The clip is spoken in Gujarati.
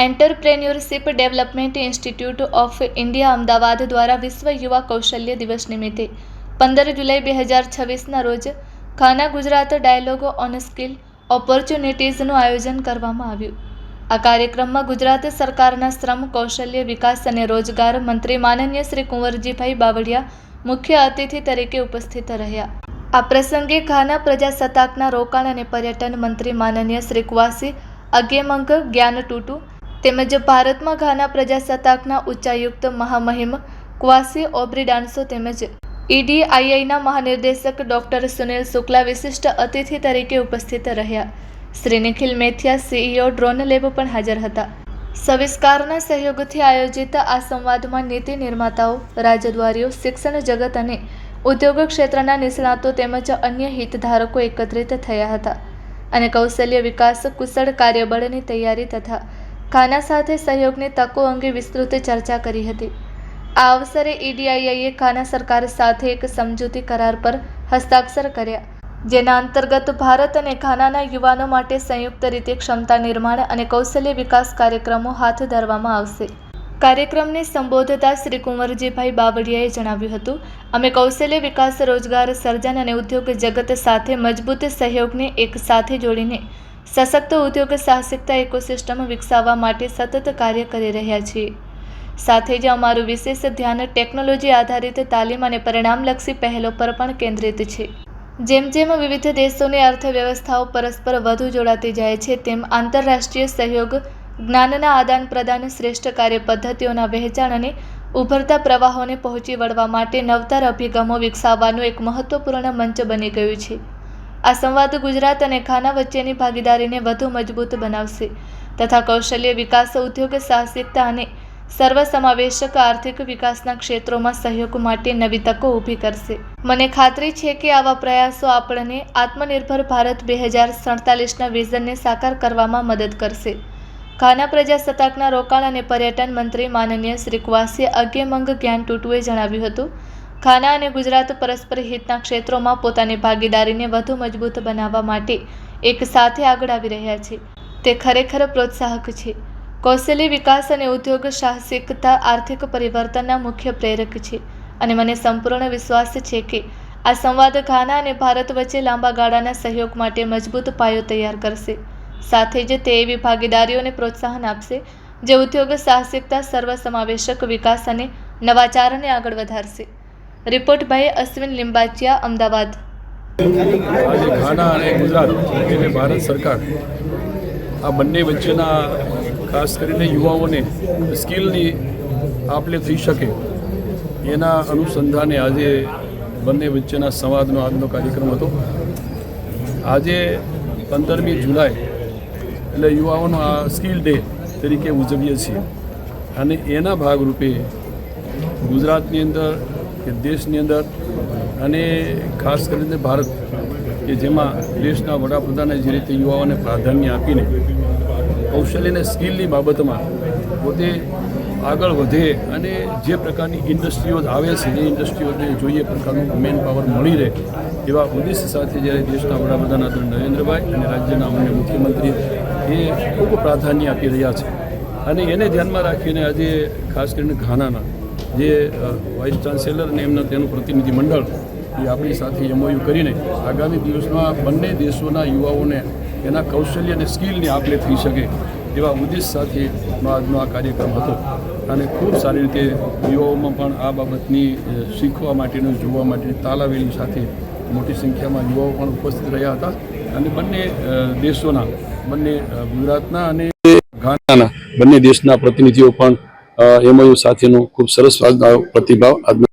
Entrepreneurship development institute of India Ahmedabad द्वारा विश्व युवा कौशल्य दिवस निमित्ते 15 जुलाई 2026 रोज खाना गुजरात डायलॉग ऑन स्किल ऑपॉर्च्युनिटीजનું આયોજન કરવામાં આવ્યું। આ કાર્યક્રમમાં ગુજરાત સરકારના શ્રમ કૌશલ્ય વિકાસ અને રોજગાર મંત્રી માનનીય શ્રી કુંવરજીભાઈ બાવળિયા મુખ્ય અતિથિ તરીકે ઉપસ્થિત રહ્યા। આ પ્રસંગે ખાના પ્રજાસત્તાકના રોકાણ અને પર્યટન મંત્રી માનનીય શ્રી કુવાસી અગેમંગ જ્ઞાનટુટુ તેમજ ભારતમાં ઘાના પ્રજાસત્તાકના ઉચ્ચાયુક્ત મહામહિમ ક્વાસી ઓબ્રી ડાન્સો તેમજ EDIIના મહાનિર્દેશક ડોક્ટર સુનિલ શુક્લા વિશિષ્ટ અતિથિ તરીકે ઉપસ્થિત રહ્યા। Shri Nikhil Methiya CEO drone lab પણ હાજર હતા। સવિસ્કારના સહયોગથી આયોજિત આ સંવાદમાં નીતિ નિર્માતાઓ, રાજદ્વારીઓ, શિક્ષણ જગત અને ઉદ્યોગ ક્ષેત્રના નિષ્ણાતો તેમજ અન્ય હિતધારકો એકત્રિત થયા હતા અને કૌશલ્ય વિકાસ, કુશળ કાર્યબળની તૈયારી તથા ખાના સાથે સહયોગની તકો અંગે વિસ્તૃત ચર્ચા કરી હતી। આ અવસરે EDIIએ ખાના સરકાર સાથે એક સમજૂતી કરાર પર હસ્તાક્ષર કર્યા, જેના અંતર્ગત ભારત અને ખાનાના યુવાનો માટે સંયુક્ત રીતે ક્ષમતા નિર્માણ અને કૌશલ્ય વિકાસ કાર્યક્રમો હાથ ધરવામાં આવશે। કાર્યક્રમને સંબોધતા શ્રી કુંવરજીભાઈ બાવળિયાએ જણાવ્યું હતું, અમે કૌશલ્ય વિકાસ, રોજગાર સર્જન અને ઉદ્યોગ જગત સાથે મજબૂત સહયોગને એક સાથે જોડીને સશક્ત ઉદ્યોગ સાહસિકતા ઇકોસિસ્ટમ વિકસાવવા માટે સતત કાર્ય કરી રહ્યા છીએ। સાથે જ અમારું વિશેષ ધ્યાન ટેકનોલોજી આધારિત તાલીમ અને પરિણામલક્ષી પહેલો પર પણ કેન્દ્રિત છે। જેમ જેમ વિવિધ દેશોની અર્થવ્યવસ્થાઓ પરસ્પર વધુ જોડાતી જાય છે, તેમ આંતરરાષ્ટ્રીય સહયોગ, જ્ઞાનના આદાન પ્રદાન, શ્રેષ્ઠ કાર્ય પદ્ધતિઓના વહેંચાણ અને ઉભરતા પ્રવાહોને પહોંચી વળવા માટે નવતર અભિગમો વિકસાવવાનું એક મહત્વપૂર્ણ મંચ બની ગયું છે। આ સંવાદ ગુજરાત અને ખાના વચ્ચેની ભાગીદારીને વધુ મજબૂત બનાવશે તથા કૌશલ્ય વિકાસ, ઉદ્યોગ સાહસિકતા અને સર્વસમાવેશક આર્થિક વિકાસના ક્ષેત્રોમાં સહયોગ માટે નવી તકો ઊભી કરશે। મને ખાતરી છે કે આવા પ્રયાસો આપણને આત્મનિર્ભર ભારત 2047ના વિઝનને સાકાર કરવામાં મદદ કરશે। ખાના પ્રજાસત્તાકના રોકાણ અને પર્યટન મંત્રી માનનીય શ્રી કુવાસી અગેમંગ જ્ઞાનટુટુએ જણાવ્યું હતું, ખાના અને ગુજરાત પરસ્પર હિતના ક્ષેત્રોમાં પોતાની ભાગીદારીને વધુ મજબૂત બનાવવા માટે એક સાથે આગળ આવી રહ્યા છે। તે ખરેખર પ્રોત્સાહક છે। કૌશલ્ય વિકાસ અને ઉદ્યોગ સાહસિકતા આર્થિક પરિવર્તનના મુખ્ય પ્રેરક છે અને મને સંપૂર્ણ વિશ્વાસ છે કે આ સંવાદ ખાના અને ભારત વચ્ચે લાંબા ગાળાના સહયોગ માટે મજબૂત પાયો તૈયાર કરશે। સાથે જ તે એવી ભાગીદારીઓને પ્રોત્સાહન આપશે જે ઉદ્યોગ સાહસિકતા, સર્વસમાવેશક વિકાસ અને નવાચારને આગળ વધારશે। Report by Ashwin Limbachiya, Ahmedabad. આજે ખાના અને ગુજરાત એટલે ભારત સરકાર આ બંને વચ્ચેના ખાસ કરીને યુવાઓને સ્કિલની આપલે થઈ શકે એના અનુસંધાને આજે બંને વચ્ચેના સંવાદનો આજનો કાર્યક્રમ હતો। આજે 15મી જુલાઈ એટલે યુવાઓનો આ સ્કિલ ડે તરીકે ઉજવીએ છીએ અને એના ભાગરૂપે ગુજરાતની અંદર કે દેશની અંદર અને ખાસ કરીને ભારત કે જેમાં દેશના વડાપ્રધાને જે રીતે યુવાઓને પ્રાધાન્ય આપીને કૌશલ્ય અને સ્કિલની બાબતમાં પોતે આગળ વધે અને જે પ્રકારની ઇન્ડસ્ટ્રીઓ આવે છે એ ઇન્ડસ્ટ્રીઓને જોઈએ પ્રકારનું મેન પાવર મળી રહે એવા ઉદ્દેશ્ય સાથે જ્યારે દેશના વડાપ્રધાન આદરણીય નરેન્દ્રભાઈ અને રાજ્યના અન્ય મુખ્યમંત્રી એ ખૂબ પ્રાધાન્ય આપી રહ્યા છે અને એને ધ્યાનમાં રાખીને આજે ખાસ કરીને ઘાનાના જે વાઇસ ચાન્સેલર અને તેનું પ્રતિનિધિ મંડળ એ આપણી સાથે MOU કરીને આગામી દિવસમાં બંને દેશોના યુવાઓને એના કૌશલ્ય અને સ્કિલની આપલે થઈ શકે એવા ઉદ્દેશ સાથેનો આજનો આ કાર્યક્રમ હતો અને ખૂબ સારી રીતે યુવાઓમાં પણ આ બાબતની શીખવા માટેનું, જોવા માટેની તાલાવેલી સાથે મોટી સંખ્યામાં યુવાઓ પણ ઉપસ્થિત રહ્યા હતા અને બંને દેશોના, બંને ગુજરાતના અને ઘાનાના બંને દેશના પ્રતિનિધિઓ પણ MOU સાથેનો ખૂબ સરસ પ્રતિભાવ આજનો